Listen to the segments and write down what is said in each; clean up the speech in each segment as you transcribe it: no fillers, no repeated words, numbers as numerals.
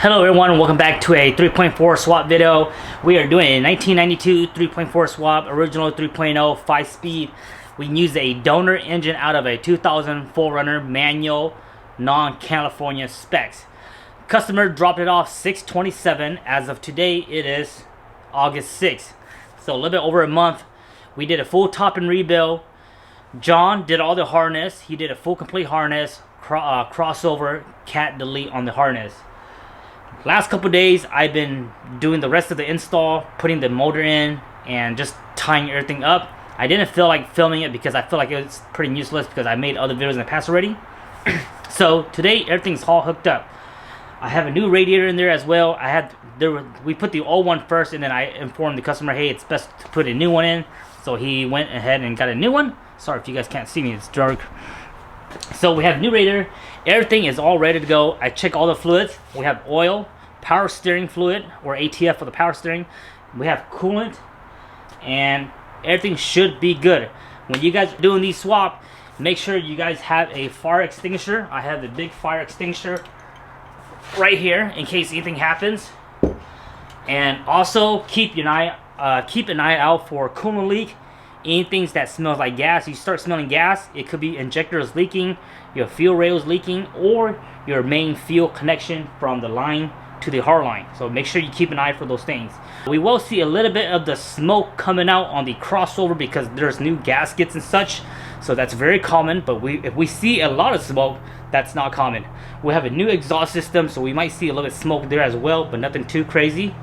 Hello everyone, and welcome back to a 3.4 swap video. We are doing a 1992 3.4 swap, original 3.0 5-speed. We use a donor engine out of a 2000 4Runner manual, non-California specs. Customer dropped it off 6/27. As of today, it is August 6th. So a little bit over a month. We did a full top and rebuild. John did all the harness. He did a full complete harness, crossover, cat delete on the harness. Last couple days, I've been doing the rest of the install, putting the motor in, and just tying everything up. I didn't feel like filming it because I feel like it's pretty useless because I made other videos in the past already. So today, everything's all hooked up. I have a new radiator in there as well. We put the old one first, and then I informed the customer, hey, it's best to put a new one in. So he went ahead and got a new one. Sorry if you guys can't see me, it's dark. So we have new radiator. Everything is all ready to go. I check all the fluids. We have oil, power steering fluid, or ATF for the power steering. We have coolant, and everything should be good. When you guys are doing these swap, make sure you guys have a fire extinguisher. I have the big fire extinguisher right here in case anything happens. And also keep an eye out for coolant leak. Anything that smells like gas, you start smelling gas, it could be injector is leaking, your fuel rail is leaking, or your main fuel connection from the line to the hard line. So make sure you keep an eye for those things. We will see a little bit of the smoke coming out on the crossover because there's new gaskets and such. So that's very common, but if we see a lot of smoke, that's not common. We have a new exhaust system, so we might see a little bit of smoke there as well, but nothing too crazy.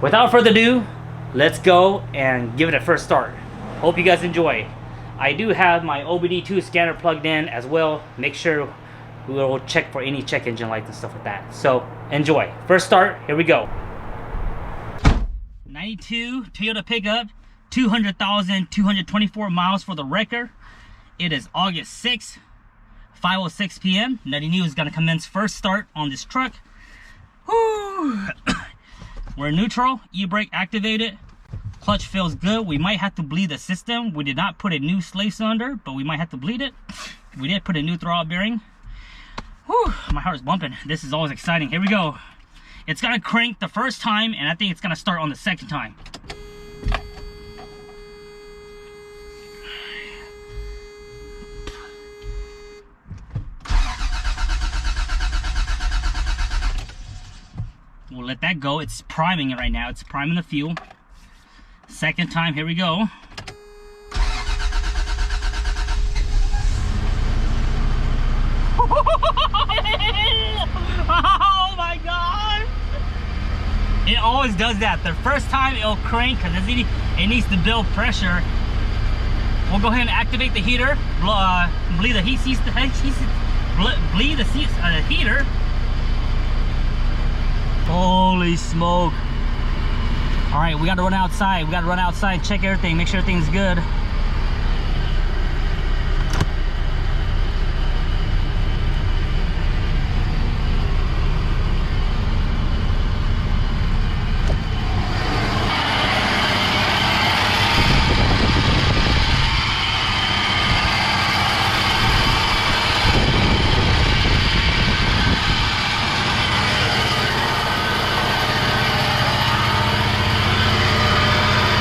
Without further ado, let's go and give it a first start. Hope you guys enjoy. I do have my OBD2 scanner plugged in as well. Make sure we will check for any check engine lights and stuff like that. So enjoy. First start, here we go. 92 Toyota pickup, 200,224 miles for the record. It is August 6th, 5:06 p.m. NuttyNu is gonna commence first start on this truck. Woo! We're neutral, e-brake activated. Clutch feels good. We might have to bleed the system. We did not put a new slave cylinder, but we might have to bleed it. We did put a new throttle bearing. Whew, my heart is bumping. This is always exciting. Here we go. It's gonna crank the first time, and I think it's gonna start on the second time. We'll let that go. It's priming it right now. It's priming the fuel. Second time, here we go. Oh my god! It always does that. The first time it'll crank because it needs to build pressure. We'll go ahead and activate the heater. Bleed the heater. Holy smoke! All right, we got to run outside. We got to run outside, check everything, make sure everything's good.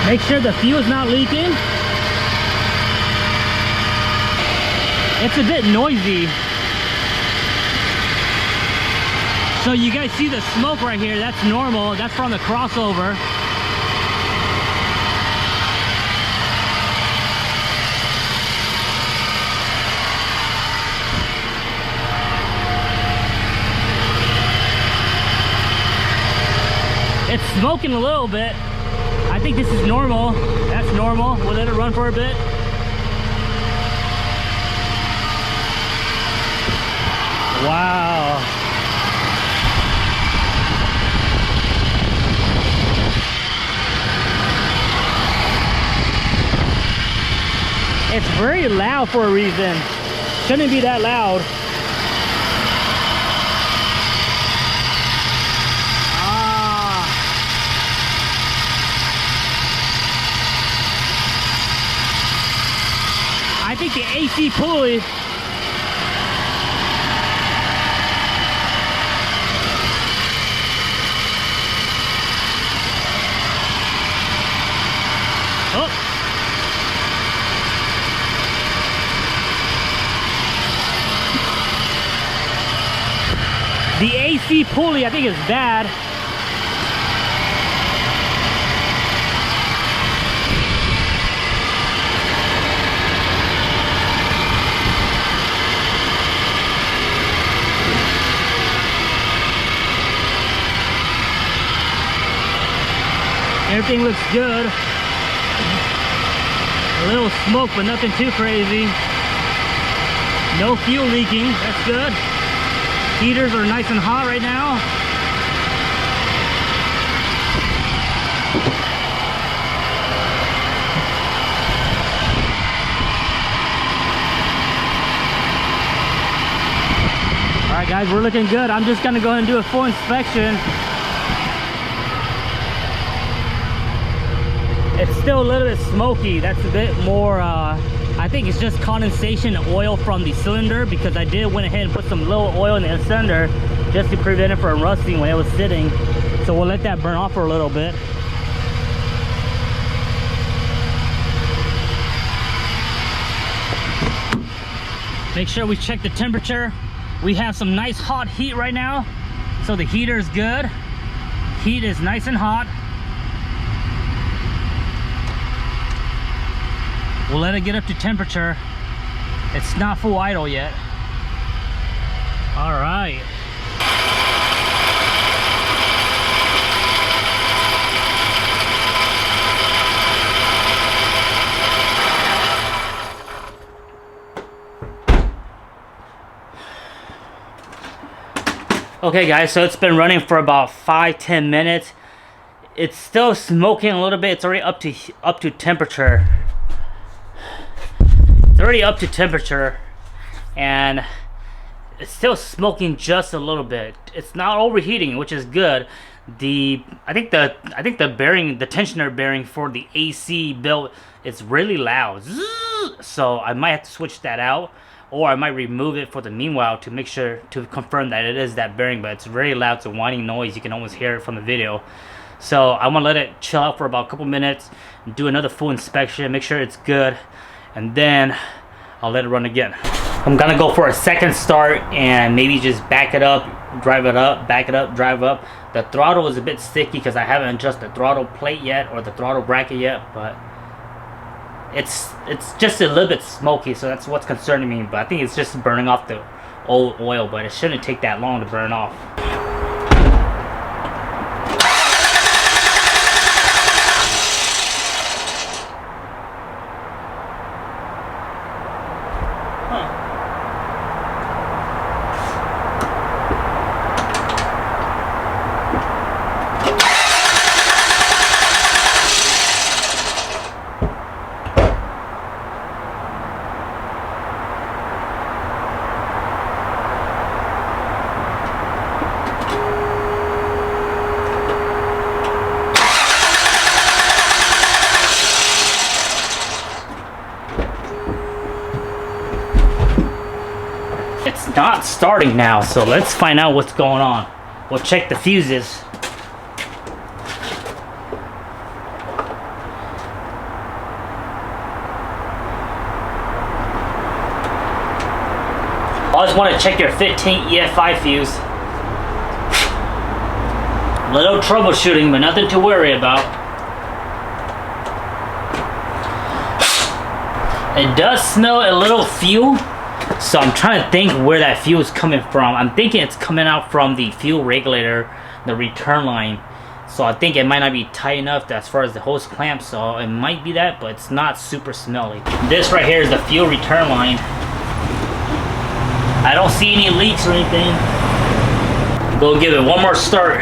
Make sure the fuel's not leaking. It's a bit noisy. So you guys see the smoke right here, that's normal. That's from the crossover. It's smoking a little bit. I think this is normal. That's normal. We'll let it run for a bit. Wow. It's very loud for a reason. Shouldn't be that loud. I think the AC pulley AC pulley, I think, is bad. Everything looks good. A little smoke, but nothing too crazy. No fuel leaking, that's good. Heaters are nice and hot right now. All right, guys, we're looking good. I'm just gonna go ahead and do a full inspection. It's still a little bit smoky. That's a bit more, I think it's just condensation oil from the cylinder, because I did went ahead and put some little oil in the cylinder just to prevent it from rusting when it was sitting. So we'll let that burn off for a little bit. Make sure we check the temperature. We have some nice hot heat right now, so the heater is good. Heat is nice and hot. We'll let it get up to temperature. It's not full idle yet. All right. Okay guys, so it's been running for about 5-10 minutes. It's still smoking a little bit. It's already up to temperature. It's already up to temperature, and it's still smoking just a little bit. It's not overheating, which is good. I think the bearing, the tensioner bearing for the AC belt, is really loud. So I might have to switch that out, or I might remove it for the meanwhile to make sure to confirm that it is that bearing. But it's very loud. It's a whining noise. You can almost hear it from the video. So I'm gonna let it chill out for about a couple minutes, do another full inspection, make sure it's good, and then I'll let it run again. I'm gonna go for a second start and maybe just back it up, drive it up, back it up, drive up. The throttle is a bit sticky because I haven't adjusted the throttle plate yet, or the throttle bracket yet, but it's just a little bit smoky, so that's what's concerning me. But I think it's just burning off the old oil, but it shouldn't take that long to burn off. It's not starting now, so let's find out what's going on. We'll check the fuses. Always want to check your 15 EF5 fuse. Little troubleshooting, but nothing to worry about. It does smell a little fuel, so I'm trying to think where that fuel is coming from. I'm thinking it's coming out from the fuel regulator, the return line. So I think it might not be tight enough as far as the hose clamp, so it might be that, but it's not super smelly. This right here is the fuel return line. I don't see any leaks or anything. Go give it one more start.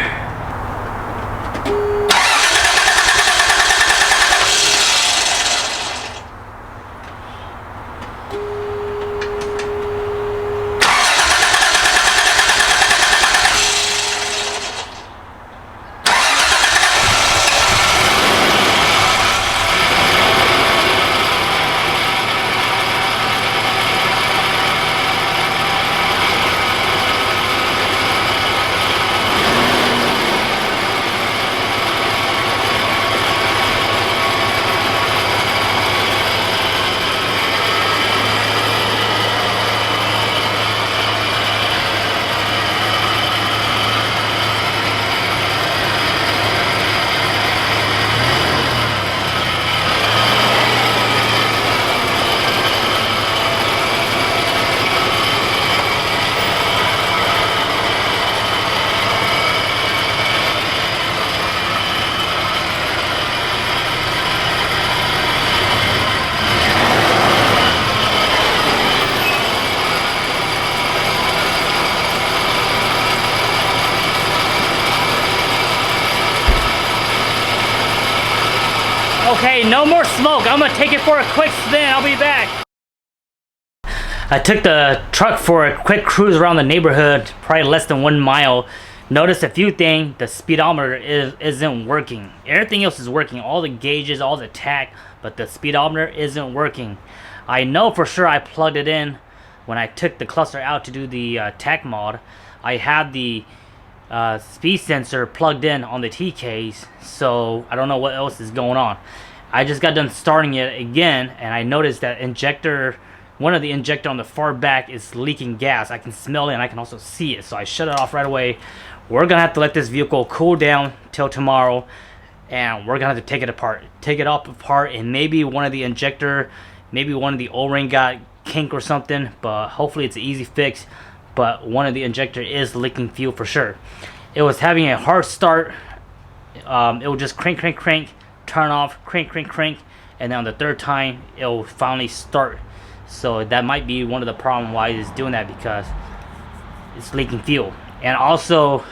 Okay, no more smoke. I'm gonna take it for a quick spin. I'll be back. I took the truck for a quick cruise around the neighborhood, probably less than 1 mile. Noticed a few things. The speedometer isn't working. Everything else is working. All the gauges, all the tach, but the speedometer isn't working. I know for sure I plugged it in when I took the cluster out to do the tach mod. I had the speed sensor plugged in on the TKs, so I don't know what else is going on. I just got done starting it again, and I noticed that injector, one of the injector on the far back is leaking gas. I can smell it and I can also see it, so I shut it off right away. We're gonna have to let this vehicle cool down till tomorrow, and we're gonna have to take it apart, take it all apart, and maybe one of the injector, maybe one of the O-ring got kink or something, but hopefully it's an easy fix. But one of the injector is leaking fuel for sure. It was having a hard start. It will just crank, crank, crank, turn off, crank, crank, crank, and then on the third time it will finally start. So that might be one of the problems why it's doing that, because it's leaking fuel. And also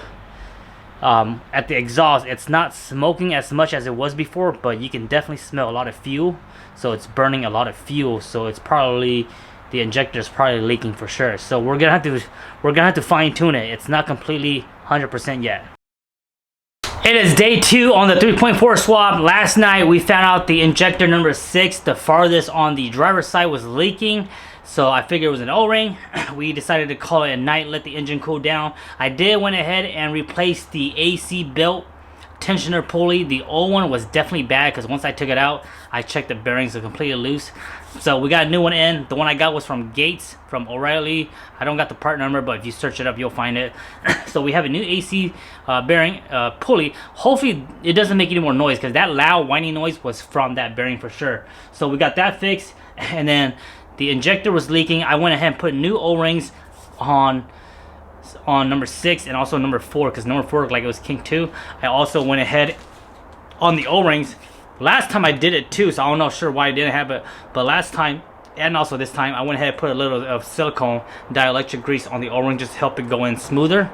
at the exhaust, it's not smoking as much as it was before, but you can definitely smell a lot of fuel. So it's burning a lot of fuel. So it's probably, the injector is probably leaking for sure. So we're gonna have to fine tune it. It's not completely 100% yet. It is day 2 on the 3.4 swap. Last night we found out the injector number 6, the farthest on the driver's side, was leaking. So I figured it was an O-ring. We decided to call it a night, let the engine cool down. I went ahead and replaced the AC belt tensioner pulley. The old one was definitely bad because once I took it out, I checked the bearings are completely loose. So we got a new one in. The one I got was from Gates, from O'Reilly. I don't got the part number, but if you search it up, you'll find it. So we have a new AC bearing pulley. Hopefully it doesn't make any more noise, because that loud whining noise was from that bearing for sure. So we got that fixed, and then the injector was leaking. I went ahead and put new O-rings on number 6 and also number 4, because number 4 looked like it was kink too. I also went ahead on the O-rings. Last time I did it too, so I don't know sure why I didn't have it, but last time and also this time I went ahead and put a little of silicone dielectric grease on the O-ring just to help it go in smoother.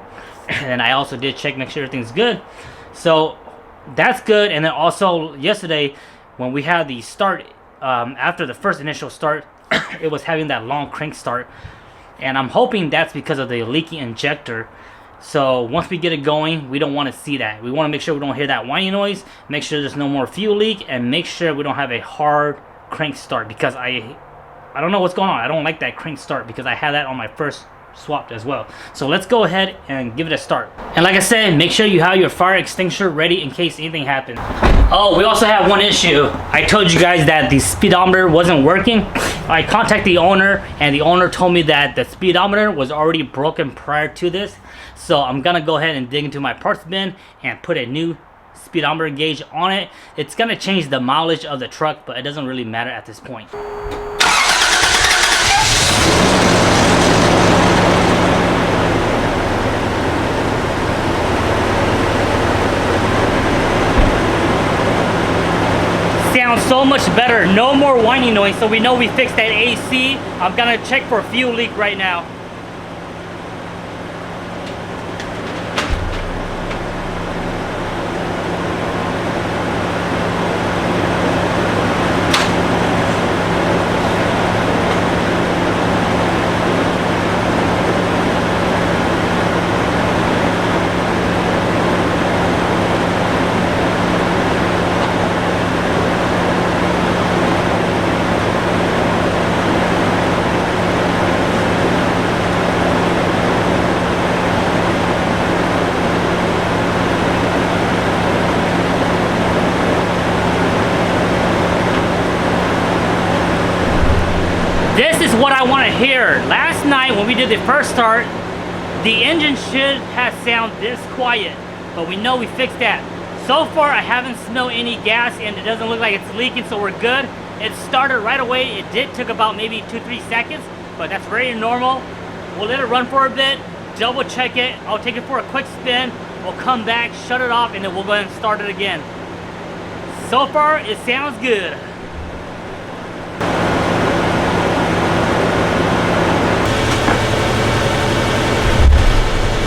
And I also did check, make sure everything's good. So that's good. And then also yesterday when we had the start, after the first initial start, it was having that long crank start, and I'm hoping that's because of the leaky injector. So once we get it going, we don't want to see that. We want to make sure we don't hear that whining noise, make sure there's no more fuel leak, and make sure we don't have a hard crank start, because I don't know what's going on. I don't like that crank start, because I had that on my first swap as well. So let's go ahead and give it a start. And like I said, make sure you have your fire extinguisher ready in case anything happens. Oh, we also have one issue. I told you guys that the speedometer wasn't working. I contacted the owner, and the owner told me that the speedometer was already broken prior to this. So I'm gonna go ahead and dig into my parts bin and put a new speedometer gauge on it. It's gonna change the mileage of the truck, but it doesn't really matter at this point. Sounds so much better. No more whining noise, so we know we fixed that AC. I'm gonna check for a fuel leak right now. This is what I want to hear. Last night when we did the first start, the engine should have sounded this quiet, but we know we fixed that. So far I haven't smelled any gas, and it doesn't look like it's leaking, so we're good. It started right away. It did took about maybe 2-3 seconds, but that's very normal. We'll let it run for a bit, double check it. I'll take it for a quick spin. We'll come back, shut it off, and then we'll go ahead and start it again. So far it sounds good.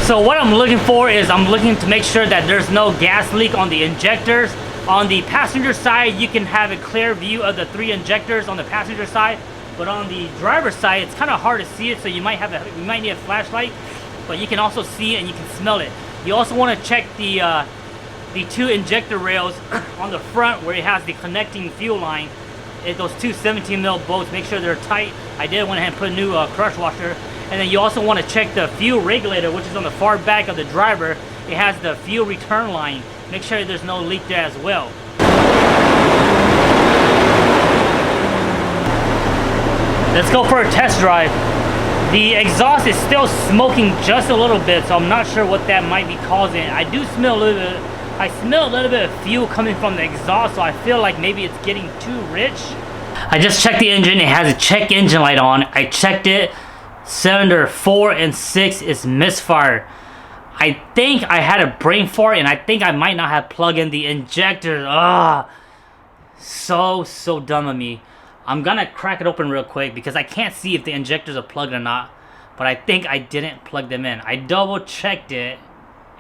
So what I'm looking for is I'm looking to make sure that there's no gas leak on the injectors. On the passenger side, you can have a clear view of the 3 injectors on the passenger side, but on the driver's side, it's kind of hard to see it, so you might need a flashlight, but you can also see it and you can smell it. You also want to check the 2 injector rails on the front where it has the connecting fuel line. Those 2 17mm bolts, make sure they're tight. I did went ahead and put a new crush washer. And then you also want to check the fuel regulator, which is on the far back of the driver. It has the fuel return line. Make sure there's no leak there as well. Let's go for a test drive. The exhaust is still smoking just a little bit, so I'm not sure what that might be causing. I do smell a little bit. I smell a little bit of fuel coming from the exhaust, so I feel like maybe it's getting too rich. I just checked the engine. It has a check engine light on. I checked it. Cylinder 4 and 6 is misfire. I think I had a brain fart, and I think I might not have plugged in the injector. So dumb of me. I'm gonna crack it open real quick because I can't see if the injectors are plugged or not, but I think I didn't plug them in. I double checked it,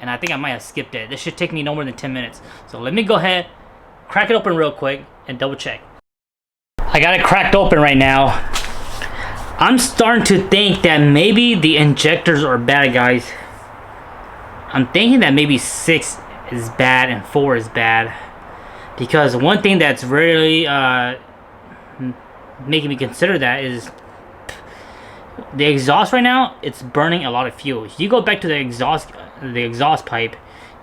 and I think I might have skipped it. This should take me no more than 10 minutes. So let me go ahead, crack it open real quick, and double check. I got it cracked open right now. I'm starting to think that maybe the injectors are bad, guys. I'm thinking that maybe 6 is bad and 4 is bad. Because one thing that's really making me consider that is the exhaust right now, it's burning a lot of fuel. If you go back to the exhaust pipe,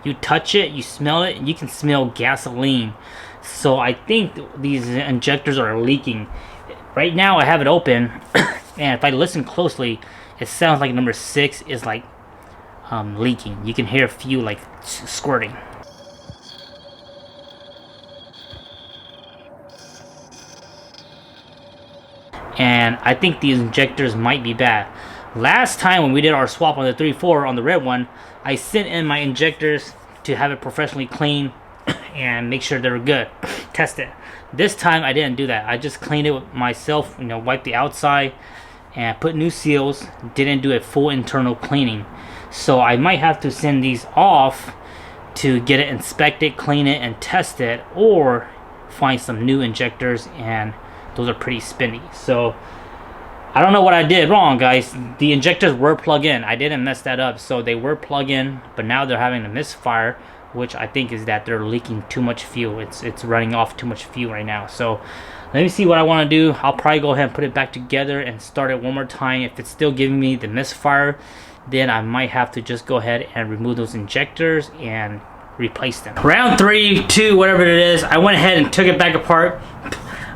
you touch it, you smell it, and you can smell gasoline. So I think these injectors are leaking. Right now I have it open, and if I listen closely, it sounds like number 6 is like leaking. You can hear fuel like squirting. And I think these injectors might be bad. Last time when we did our swap on the 3.4 on the red one, I sent in my injectors to have it professionally cleaned and make sure they were good. Test it. This time I didn't do that. I just cleaned it myself, wiped the outside and put new seals. Didn't do a full internal cleaning. So I might have to send these off to get it inspected, clean it, and test it, or find some new injectors, and those are pretty spinny. So I don't know what I did wrong, guys. The injectors were plugged in. I didn't mess that up. So they were plugged in, but now they're having a misfire, which I think is that they're leaking too much fuel. It's running off too much fuel right now. So let me see what I want to do. I'll probably go ahead and put it back together and start it one more time. If it's still giving me the misfire, then I might have to just go ahead and remove those injectors and replace them. Round 3, 2, whatever it is, I went ahead and took it back apart.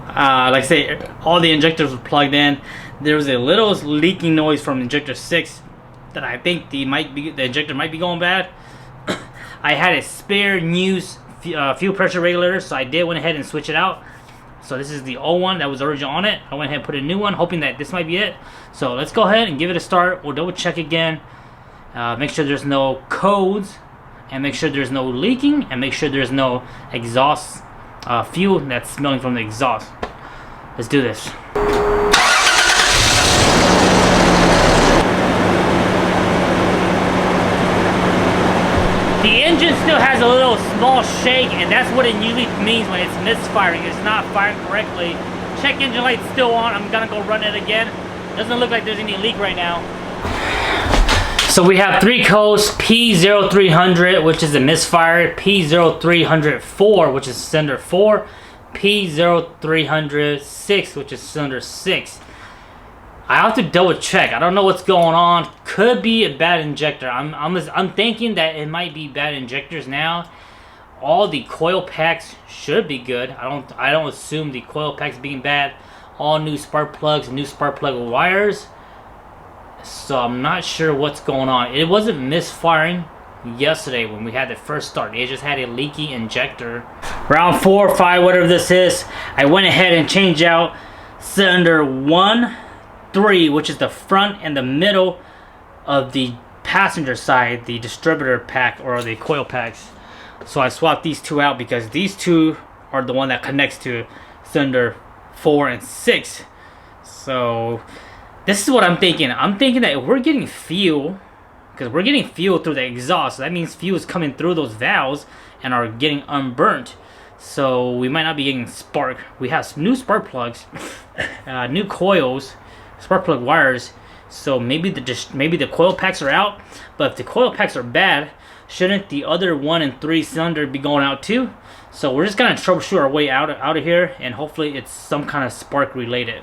Like I say, all the injectors were plugged in. There was a little leaking noise from injector 6 that I think the injector might be going bad. I had a spare new fuel pressure regulator, so I did went ahead and switch it out. So this is the old one that was original on it. I went ahead and put a new one, hoping that this might be it. So let's go ahead and give it a start. We'll double check again. Make sure there's no codes, and make sure there's no leaking, and make sure there's no exhaust fuel that's smelling from the exhaust. Let's do this. The engine still has a little small shake, and that's what it usually means when it's misfiring. It's not firing correctly. Check engine light's still on. I'm gonna go run it again. Doesn't look like there's any leak right now. So we have 3 codes: P0300, which is a misfire; P0304, which is cylinder 4; P0306, which is cylinder 6. I have to double check. I don't know what's going on. Could be a bad injector. I'm thinking that it might be bad injectors now. All the coil packs should be good. I don't assume the coil packs being bad. All new spark plugs, new spark plug wires. So I'm not sure what's going on. It wasn't misfiring yesterday when we had the first start. It just had a leaky injector. Round 4 or 5, whatever this is, I went ahead and changed out cylinder 1, 3, which is the front and the middle of the passenger side, the distributor pack or the coil packs. So I swapped these 2 out because these 2 are the one that connects to cylinder 4 and 6. So this is what I'm thinking. I'm thinking that if we're getting fuel, because we're getting fuel through the exhaust, so that means fuel is coming through those valves and are getting unburnt. so we might not be getting spark. We have new spark plugs, new coils, spark plug wires. So maybe the coil packs are out. But if the coil packs are bad, shouldn't the other 1 and 3 cylinder be going out too? So we're just gonna troubleshoot our way out of here, and hopefully it's some kind of spark related.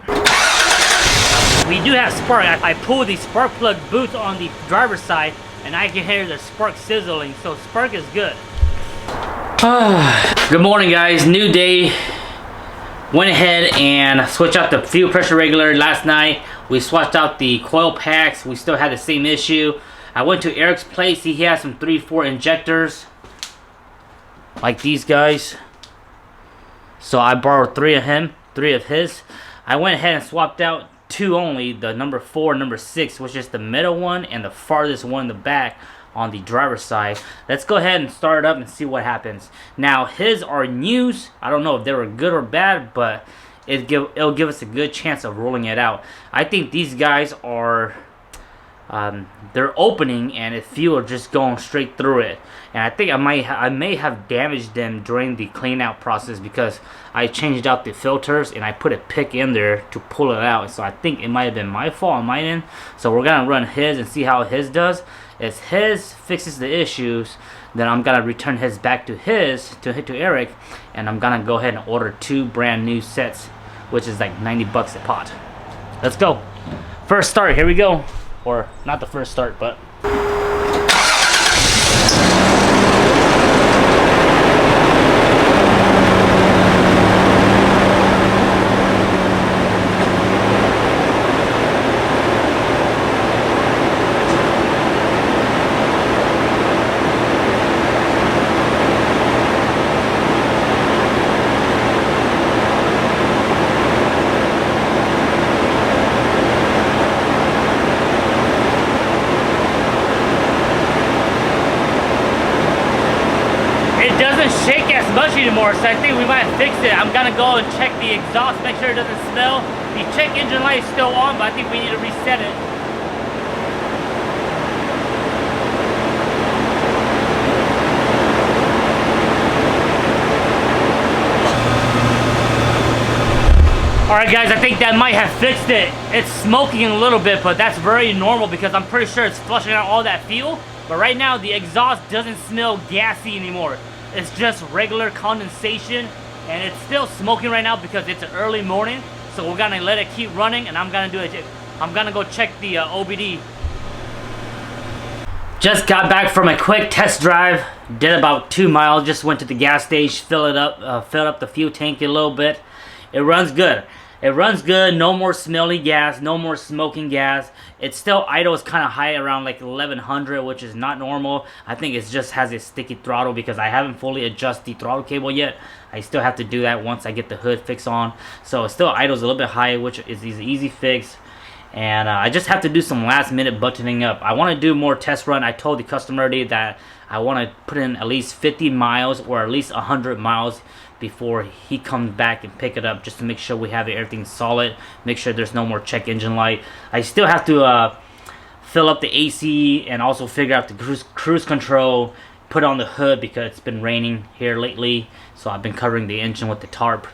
We do have spark. I pulled the spark plug boots on the driver's side, and I can hear the spark sizzling. So spark is good. Good morning, guys. New day. Went ahead and switched out the fuel pressure regulator last night. We switched out the coil packs. We still had the same issue. I went to Eric's place. He has some 3-4 injectors, like these guys. So I borrowed 3 of his. I went ahead and swapped out 2 only, the number 4 and number 6, which is the middle one and the farthest one in the back on the driver's side. Let's go ahead and start it up and see what happens. Now his are news. I don't know if they were good or bad, but it'll give us a good chance of rolling it out. I think these guys are they're opening, and if fuel just going straight through it. And I think I may have damaged them during the clean out process, because I changed out the filters and I put a pick in there to pull it out. So I think it might have been my fault on my end. So we're gonna run his and see how his does. If his fixes the issues, then I'm gonna return his back to Eric, and I'm gonna go ahead and order 2 brand new sets, which is like 90 bucks a pot. Let's go. First start, here we go. Or not the first start, but shake as much anymore, so I think we might fix it. I'm gonna go and check the exhaust, make sure it doesn't smell. The check engine light is still on, but I think we need to reset it. Alright guys, I think that might have fixed it. It's smoking a little bit, but that's very normal because I'm pretty sure it's flushing out all that fuel. But right now, the exhaust doesn't smell gassy anymore. It's just regular condensation, and it's still smoking right now because it's an early morning. So we're gonna let it keep running, and I'm gonna go check the OBD. Just got back from a quick test drive. Did about 2 miles. Just went to the gas station, filled up the fuel tank a little bit. It runs good. It runs good. No more smelly gas. No more smoking gas. It's still idle. It's kind of high around like 1100, which is not normal. I think it just has a sticky throttle because I haven't fully adjusted the throttle cable yet. I still have to do that once I get the hood fix on. So it still idles a little bit high, which is an easy fix. And I just have to do some last minute buttoning up. I want to do more test run. I told the customer already that I want to put in at least 50 miles or at least 100 miles before he comes back and pick it up, just to make sure we have everything solid, make sure there's no more check engine light. I still have to fill up the AC and also figure out the cruise control, put on the hood because it's been raining here lately, so I've been covering the engine with the tarp.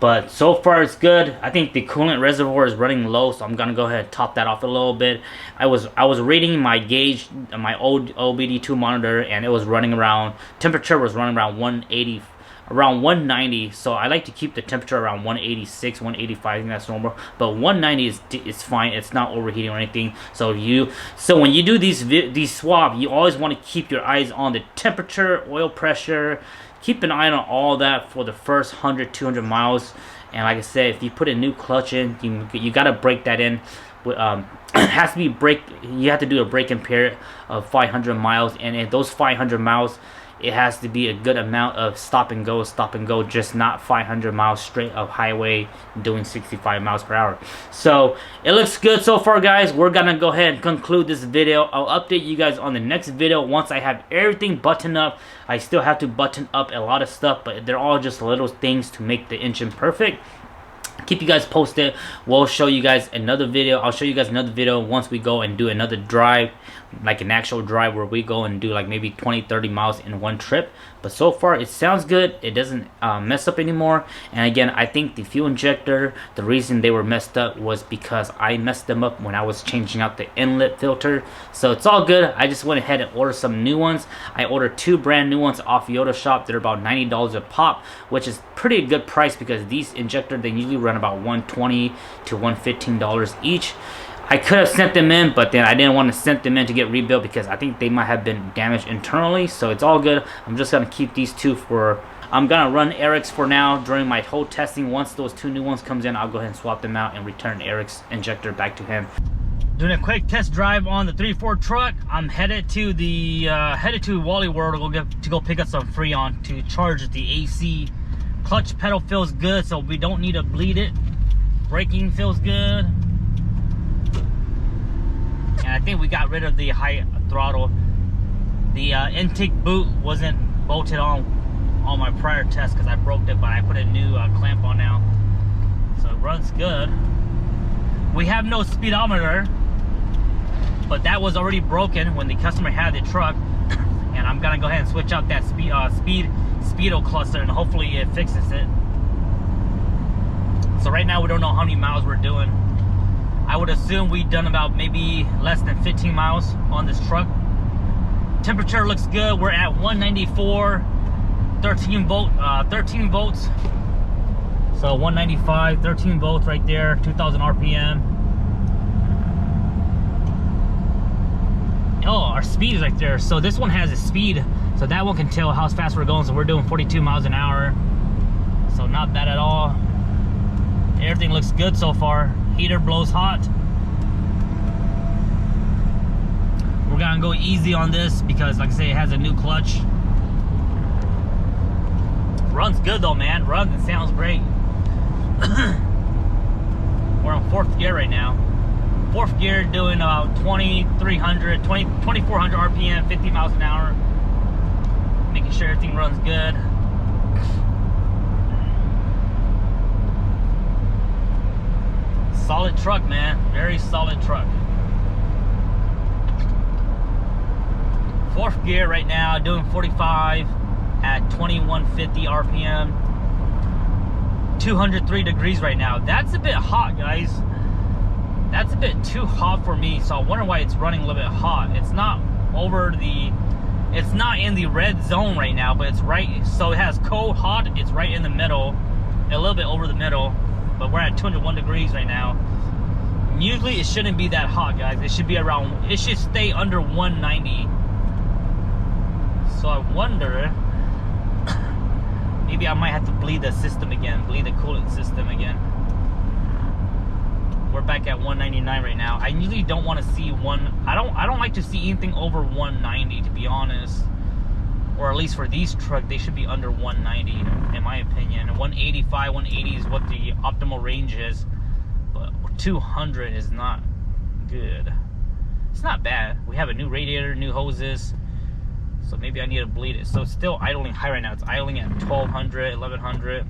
But so far it's good. I think the coolant reservoir is running low, so I'm gonna go ahead and top that off a little bit. I was reading my gauge, my old OBD2 monitor, and it was running around, temperature was running around 180, around 190. So I like to keep the temperature around 186, 185. I think that's normal, but 190 is fine. It's not overheating or anything. So when you do these swap, you always want to keep your eyes on the temperature, oil pressure. Keep an eye on all that for the first 100, 200 miles. And like I said, if you put a new clutch in, you gotta break that in. It has to be you have to do a break-in period of 500 miles, and in those 500 miles, it has to be a good amount of stop and go, just not 500 miles straight of highway doing 65 miles per hour. So it looks good so far, guys. We're gonna go ahead and conclude this video. I'll update you guys on the next video once I have everything buttoned up. I still have to button up a lot of stuff, but they're all just little things to make the engine perfect. Keep you guys posted. We'll show you guys another video. I'll show you guys another video once we go and do another drive like an actual drive where we go and do like maybe 20-30 miles in one trip. But so far it sounds good. It doesn't mess up anymore. And again, I think the fuel injector, the reason they were messed up was because I messed them up when I was changing out the inlet filter. So it's all good. I just went ahead and ordered some new ones. I ordered 2 brand new ones off Yoda Shop. They're about $90 a pop, which is pretty good price because these injectors, they usually run about $120 to $115 each. I could have sent them in, but then I didn't want to send them in to get rebuilt because I think they might have been damaged internally. So it's all good. I'm just gonna keep these 2 for. I'm gonna run Eric's for now during my whole testing. Once those 2 new ones comes in, I'll go ahead and swap them out and return Eric's injector back to him. Doing a quick test drive on the 3.4 truck. I'm headed to the Wally World to go pick up some Freon to charge the AC. Clutch pedal feels good, so we don't need to bleed it. Braking feels good. And I think we got rid of the high throttle. The intake boot wasn't bolted on my prior test because I broke it, but I put a new clamp on now. So it runs good. We have no speedometer, but that was already broken when the customer had the truck. And I'm gonna go ahead and switch out that speedo cluster, and hopefully it fixes it. So right now we don't know how many miles we're doing. I would assume we've done about maybe less than 15 miles on this truck. Temperature looks good. We're at 194, 13 volts. So 195, 13 volts right there, 2000 RPM. Oh, our speed is right there. So this one has a speed, so that one can tell how fast we're going. So we're doing 42 miles an hour. So not bad at all. Everything looks good so far. Heater blows hot. We're gonna go easy on this because, like I say, it has a new clutch. Runs good though, man. Runs and sounds great. We're on 4th gear right now. 4th gear, doing about 2400 RPM, 50 miles an hour. Making sure everything runs good. Solid truck, man. Very solid truck. 4th gear right now, doing 45 at 2150 RPM. 203 degrees right now. That's a bit hot, guys. That's a bit too hot for me, so I wonder why it's running a little bit hot. It's not in the red zone right now, but it's right, so it has cold, hot, it's right in the middle, a little bit over the middle. But we're at 201 degrees right now. Usually it shouldn't be that hot, guys. It should be around, it should stay under 190. So I wonder, maybe I might have to bleed the system again, bleed the coolant system again. We're back at 199 right now. I usually don't want to see I don't like to see anything over 190, to be honest. Or at least for these trucks, they should be under 190, in my opinion. 185, 180 is what the optimal range is. But 200 is not good. It's not bad. We have a new radiator, new hoses. So maybe I need to bleed it. So it's still idling high right now. It's idling at 1200, 1100.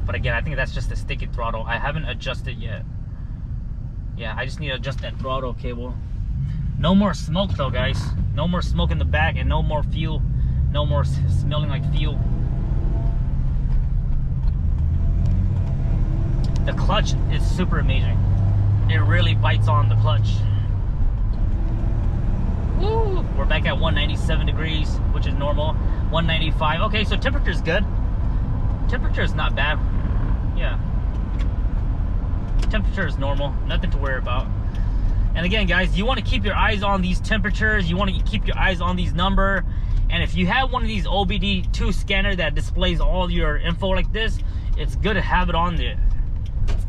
But again, I think that's just the sticky throttle. I haven't adjusted yet. Yeah, I just need to adjust that throttle cable. No more smoke though, guys. No more smoke in the back and no more fuel. No more smelling like fuel. The clutch is super amazing. It really bites on the clutch. Woo! We're back at 197 degrees, which is normal. 195. Okay, so temperature is good. Temperature is not bad. Yeah. Temperature is normal. Nothing to worry about. And again, guys, you want to keep your eyes on these temperatures. You want to keep your eyes on these numbers. And if you have one of these OBD2 scanner that displays all your info like this, it's good to have it on there.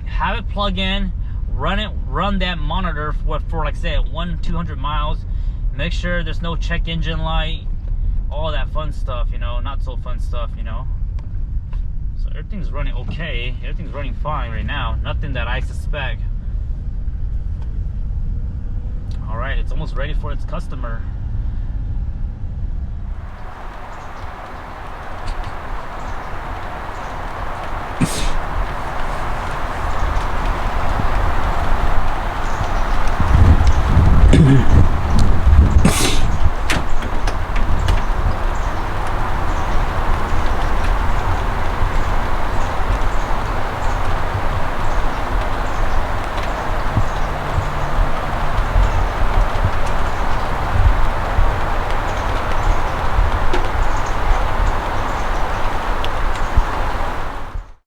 Have it plug in, run that monitor for like say 200 miles. Make sure there's no check engine light, all that fun stuff, you know, not so fun stuff, you know. So everything's running okay. Everything's running fine right now. Nothing that I suspect. All right, it's almost ready for its customer.